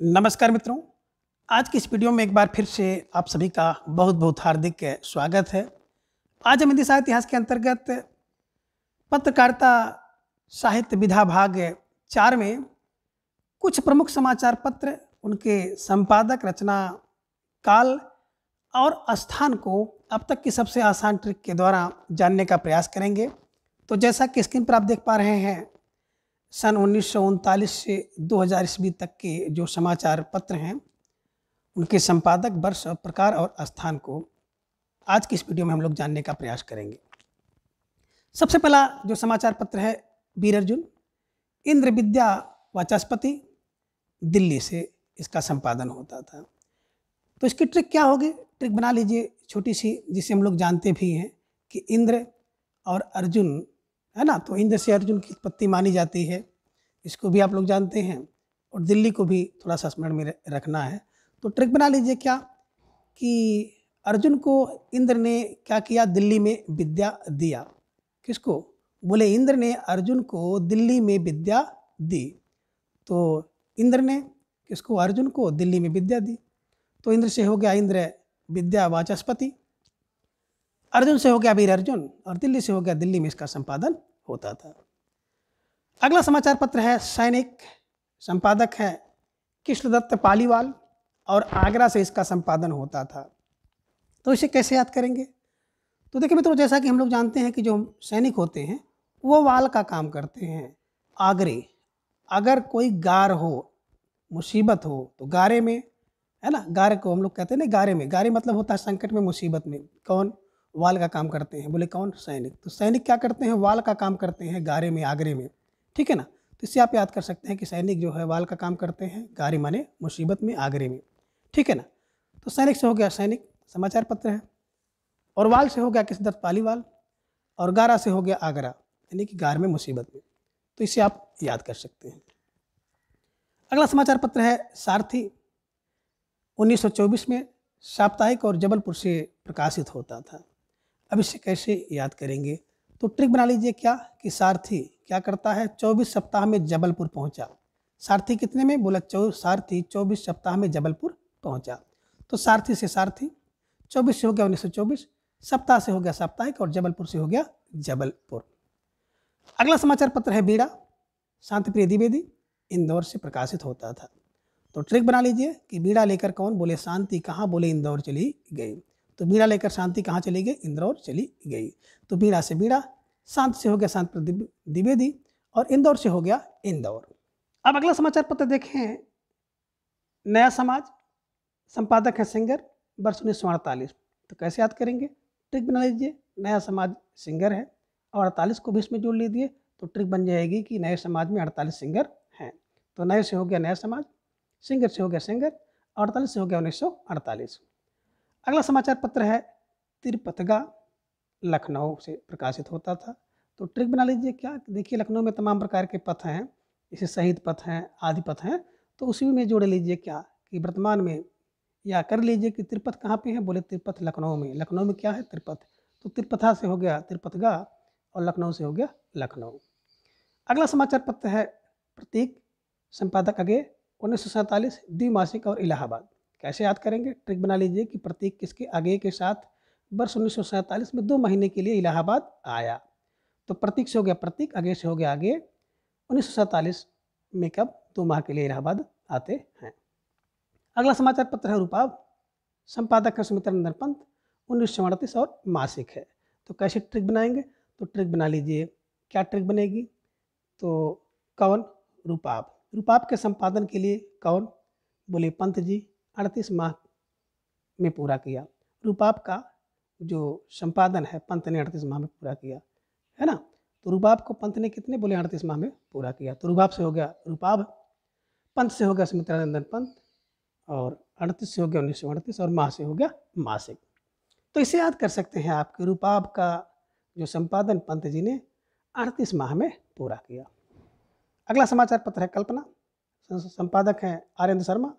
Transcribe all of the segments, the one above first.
नमस्कार मित्रों। आज की इस वीडियो में एक बार फिर से आप सभी का बहुत बहुत हार्दिक स्वागत है। आज हम हिंदी साहित्य इतिहास के अंतर्गत पत्रकारिता साहित्य विधा भाग 4 में कुछ प्रमुख समाचार पत्र, उनके संपादक, रचना काल और स्थान को अब तक की सबसे आसान ट्रिक के द्वारा जानने का प्रयास करेंगे। तो जैसा कि स्क्रीन पर आप देख पा रहे हैं, सन 1939 से 2000 ईस्वी तक के जो समाचार पत्र हैं, उनके संपादक, वर्ष और प्रकार और स्थान को आज की इस वीडियो में हम लोग जानने का प्रयास करेंगे। सबसे पहला जो समाचार पत्र है, वीर अर्जुन, इंद्र विद्या वाचस्पति, दिल्ली से इसका संपादन होता था। तो इसकी ट्रिक क्या होगी? ट्रिक बना लीजिए छोटी सी, जिसे हम लोग जानते भी हैं कि इंद्र और अर्जुन है ना, तो इंद्र से अर्जुन की उत्पत्ति मानी जाती है, इसको भी आप लोग जानते हैं, और दिल्ली को भी थोड़ा सा स्मरण में रखना है। तो ट्रिक बना लीजिए क्या कि अर्जुन को इंद्र ने क्या किया? दिल्ली में विद्या दिया। किसको? बोले इंद्र ने अर्जुन को दिल्ली में विद्या दी। तो इंद्र ने किसको? अर्जुन को दिल्ली में विद्या दी। तो इंद्र से हो गया इंद्र विद्या वाचस्पति, अर्जुन से हो गया वीर अर्जुन, और दिल्ली से हो गया दिल्ली में इसका संपादन होता था। अगला समाचार पत्र है सैनिक, संपादक है कृष्णदत्त पालीवाल, और आगरा से इसका संपादन होता था। तो इसे कैसे याद करेंगे? तो देखिए मित्रों, जैसा कि हम लोग जानते हैं कि जो सैनिक होते हैं वो वाल का काम करते हैं। आगरे, अगर कोई गार हो, मुसीबत हो, तो गारे में, है ना, गारे को हम लोग कहते हैं ना, गारे में, गारे मतलब होता है संकट में, मुसीबत में। कौन वाल का काम करते हैं? बोले कौन? सैनिक। तो सैनिक क्या करते हैं? वाल का काम करते हैं गारे में, आगरे में। ठीक है ना। तो इससे आप याद कर सकते हैं कि सैनिक जो है वाल का काम करते हैं, गारे माने मुसीबत में, आगरे में। ठीक है ना। तो सैनिक से हो गया सैनिक समाचार पत्र है, और वाल से हो गया कृष्णदत्त पालीवाल, और गारा से हो गया आगरा, यानी कि गार में, मुसीबत में। तो इसे आप याद कर सकते हैं। अगला समाचार पत्र है सारथी, 1924 में साप्ताहिक और जबलपुर से प्रकाशित होता था। अब इसे कैसे याद करेंगे? तो ट्रिक बना लीजिए क्या कि सारथी क्या करता है? 24 सप्ताह में जबलपुर पहुंचा। सारथी कितने में? बोला सारथी 24 सप्ताह में जबलपुर पहुंचा। तो सारथी से सारथी, 24 से हो गया 1924, सप्ताह से हो गया साप्ताहिक, और जबलपुर से हो गया जबलपुर। अगला समाचार पत्र है बीड़ा, शांतिप्रिय द्विवेदी, इंदौर से प्रकाशित होता था। तो ट्रिक बना लीजिए कि बीड़ा लेकर कौन? बोले शांति कहाँ? बोले इंदौर चली गई। तो बीड़ा लेकर शांति कहाँ चली गई? इंदौर चली गई। तो बीड़ा से बीड़ा, शांति से हो गया शांति द्विवेदी, और इंदौर से हो गया इंदौर। अब अगला समाचार पत्र देखें, नया समाज, संपादक है सिंगर, वर्ष 1948। तो कैसे याद करेंगे? ट्रिक बना लीजिए, नया समाज सिंगर है और 48 को भी इसमें जोड़ लीजिए, तो ट्रिक बन जाएगी कि नए समाज में 48 सिंगर हैं। तो नए से हो गया नया समाज, सिंगर से हो गया सिंगर, 48 से हो गया 1948। अगला समाचार पत्र है तिरपतगा, लखनऊ से प्रकाशित होता था। तो ट्रिक बना लीजिए क्या? देखिए लखनऊ में तमाम प्रकार के पथ हैं, जैसे शहीद पथ हैं, आदि पथ हैं, तो उसी में जोड़ लीजिए क्या कि वर्तमान में, या कर लीजिए कि तिरपत कहाँ पे है? बोले तिरपत लखनऊ में। लखनऊ में क्या है? तिरपत। तो तिरपथा से हो गया तिरपतगा, और लखनऊ से हो गया लखनऊ। अगला समाचार पत्र है प्रतीक, संपादक अगे, 1947, द्विमासिक और इलाहाबाद। कैसे याद करेंगे? ट्रिक बना लीजिए कि प्रतीक किसके? आगे के साथ वर्ष 1947 में 2 महीने के लिए इलाहाबाद आया। तो प्रतीक से हो गया प्रतीक, आगे से हो गया आगे, 1947 में कब? 2 माह के लिए इलाहाबाद आते हैं। अगला समाचार पत्र है रूपाब, संपादक है सुमित्रा नंदन पंत, 1938 और मासिक है। तो कैसे ट्रिक बनाएंगे? तो ट्रिक बना लीजिए, क्या ट्रिक बनेगी? तो कौन? रूपाब। रूपाब के संपादन के लिए कौन? बोले पंत जी, 38 माह में पूरा किया। रूपाब का जो संपादन है पंत ने 38 माह में पूरा किया, है ना। तो रूपाब को पंत ने कितने? बोले 38 माह में पूरा किया। तो रूपाब से हो गया रूपाब, पंत से हो गया सुमित्रा नंदन पंत, और 38 से हो गया 1938, और माह से हो गया मासिक। तो इसे याद कर सकते हैं आप कि रूपाब का जो संपादन पंत जी ने 38 माह में पूरा किया। अगला समाचार पत्र है कल्पना, संपादक हैं आर्यन शर्मा,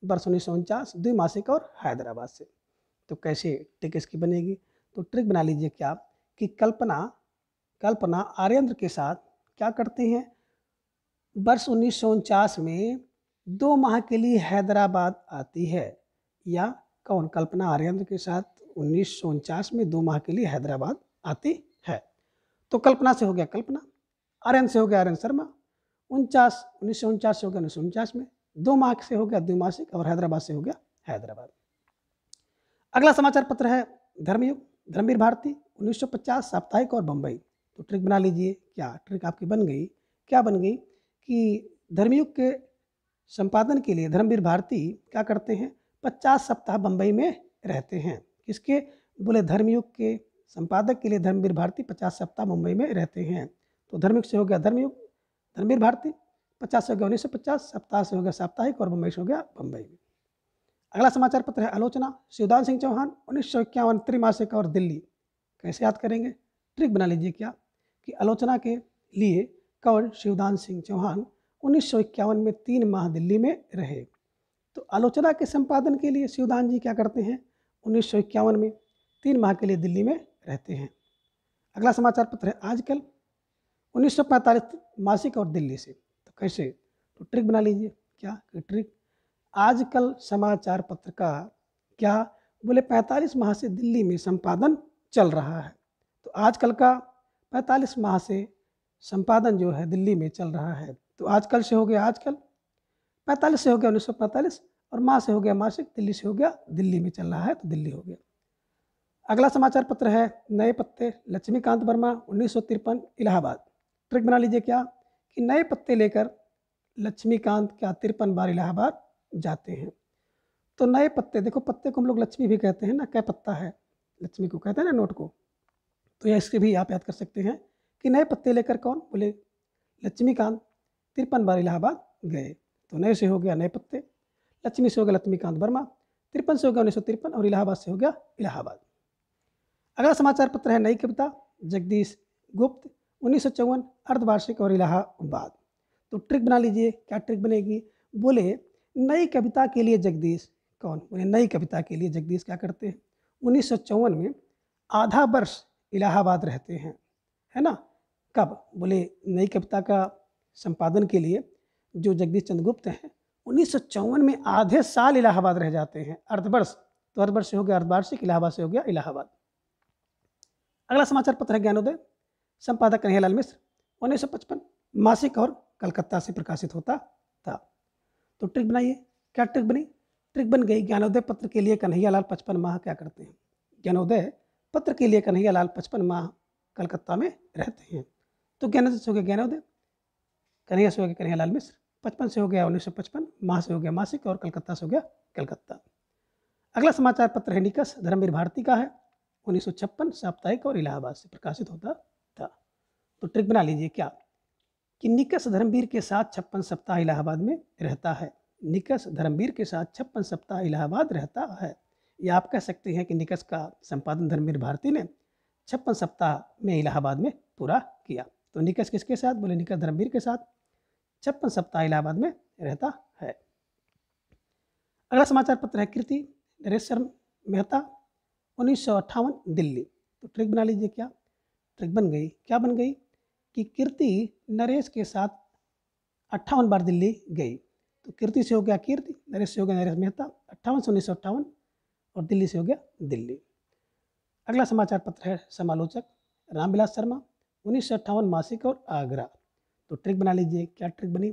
वर्ष 1949, द्विमासिक और हैदराबाद से। तो कैसे ट्रिक इसकी बनेगी? तो ट्रिक बना लीजिए क्या कि कल्पना आर्यन के साथ क्या करते हैं? वर्ष 1949 में 2 माह के लिए हैदराबाद आती है। या कौन? कल्पना आर्यन के साथ 1949 में 2 माह के लिए हैदराबाद आती है। तो कल्पना से हो गया कल्पना, आर्यन से हो गया आर्यन शर्मा, 1949 से हो गया 1949 में, 2 माह से हो गया द्विमासिक, और हैदराबाद से हो गया हैदराबाद। अगला समाचार पत्र है धर्मयुग, धर्मवीर भारती 1950 साप्ताहिक और बम्बई। तो ट्रिक बना लीजिए। क्या ट्रिक आपकी बन गई? क्या बन गई कि धर्मयुग के संपादन के लिए धर्मवीर भारती क्या करते हैं? 50 सप्ताह बम्बई में रहते हैं। किसके? बोले धर्मयुग के संपादक के लिए धर्मवीर भारती 50 सप्ताह मुंबई में रहते हैं। तो धर्मयुग से हो गया धर्मयुग, धर्मवीर भारती, 50 से हो गया 1950, सप्ताह से हो गया साप्ताहिक, और बम्बई से हो गया बम्बई। अगला समाचार पत्र है आलोचना, शिवदान सिंह चौहान 1951 त्रैमासिक और दिल्ली। कैसे याद करेंगे? ट्रिक बना लीजिए। क्या कि आलोचना के लिए कौन? शिवदान सिंह चौहान 1951 में 3 माह दिल्ली में रहे। तो आलोचना के संपादन के लिए शिवदान जी क्या करते हैं? 1951 में 3 माह के लिए दिल्ली में रहते हैं। अगला समाचार पत्र है आजकल, 1945 मासिक और दिल्ली से। तो कैसे? तो ट्रिक बना लीजिए। क्या ट्रिक? आजकल समाचार पत्र का क्या? बोले 45 माह से दिल्ली में संपादन चल रहा है। तो आजकल का 45 माह से संपादन जो है दिल्ली में चल रहा है। तो आजकल से हो गया आजकल, 45 से हो गया 1945, और माह से हो गया मासिक, दिल्ली से हो गया दिल्ली में चल रहा है, तो दिल्ली हो गया। अगला समाचार पत्र है नए पत्ते, लक्ष्मीकांत वर्मा 1953 इलाहाबाद। ट्रिक बना लीजिए। क्या कि नए पत्ते लेकर लक्ष्मीकांत क्या 53 बार इलाहाबाद जाते हैं। तो नए पत्ते, देखो पत्ते को हम लोग लक्ष्मी भी कहते हैं ना, क्या पत्ता है, लक्ष्मी को कहते हैं ना, नोट को। तो यह इसके भी आप याद कर सकते हैं कि नए पत्ते लेकर कौन? बोले लक्ष्मीकांत 53 बार इलाहाबाद गए। तो नए से हो गया नए पत्ते, लक्ष्मी से हो गया लक्ष्मीकांत वर्मा, 53 से हो गया 1953, और इलाहाबाद से हो गया इलाहाबाद। अगला समाचार पत्र है नई कविता, जगदीश गुप्त 1954 अर्धवार्षिक और इलाहाबाद। तो ट्रिक बना लीजिए। क्या ट्रिक बनेगी? बोले नई कविता के लिए जगदीश कौन? बोले नई कविता के लिए जगदीश क्या करते हैं? 1954 में आधा वर्ष इलाहाबाद रहते हैं, है ना। कब? बोले नई कविता का संपादन के लिए जो जगदीश चंद्र गुप्त हैं 1954 में आधे साल इलाहाबाद रह जाते हैं, अर्धवर्ष। तो अर्धवर्ष से हो गया अर्धवार्षिक, इलाहाबाद से हो गया इलाहाबाद। अगला समाचार पत्र है ज्ञानोदय, संपादक कन्हैयालाल मिश्र 1955 मासिक और कलकत्ता से प्रकाशित होता था। तो ट्रिक बनाइए। क्या ट्रिक बनी? ट्रिक बन गई ज्ञानोदय पत्र के लिए कन्हैयालाल 55 माह क्या करते हैं? ज्ञानोदय पत्र के लिए कन्हैयालाल 55 माह कलकत्ता में रहते हैं। तो ज्ञानोदय से हो गया ज्ञानोदय, कन्हैया से हो गया कन्हैयालाल मिश्र, 55 से हो गया 1955, माह से हो गया मासिक, और कलकत्ता से हो गया कलकत्ता। अगला समाचार पत्र है निकस, धर्मवीर भारती का है, 1956 साप्ताहिक और इलाहाबाद से प्रकाशित होता था। तो ट्रिक बना लीजिए। क्या कि निकस धर्मवीर के साथ 56 सप्ताह इलाहाबाद में रहता है। निकस धर्मवीर के साथ 56 सप्ताह इलाहाबाद रहता है। या आप कह सकते हैं कि निकस का संपादन धर्मवीर भारती ने 56 सप्ताह में इलाहाबाद में पूरा किया। तो निकस किसके साथ? बोले निकस धर्मवीर के साथ 56 सप्ताह इलाहाबाद में रहता है। अगला समाचार पत्र है कीर्ति नरेश्वर मेहता 1958 दिल्ली। तो ट्रिक बना लीजिए। क्या ट्रिक बन गई? क्या बन गई कि कीर्ति नरेश के साथ 58 बार दिल्ली गई। तो कीर्ति से हो गया कीर्ति, नरेश से हो गया नरेश मेहता, 58 से 1958, और दिल्ली से हो गया दिल्ली। अगला समाचार पत्र है समालोचक, रामविलास शर्मा 1958 मासिक और आगरा। तो ट्रिक बना लीजिए। क्या ट्रिक बनी?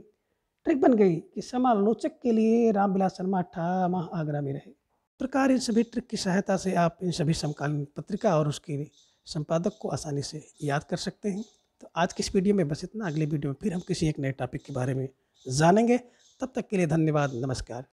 ट्रिक बन गई कि समालोचक के लिए रामविलास शर्मा 18 माह आगरा में रहे। प्रकार इन सभी ट्रिक की सहायता से आप इन सभी समकालीन पत्रिका और उसके संपादक को आसानी से याद कर सकते हैं। तो आज की इस वीडियो में बस इतना। अगले वीडियो में फिर हम किसी एक नए टॉपिक के बारे में जानेंगे। तब तक के लिए धन्यवाद, नमस्कार।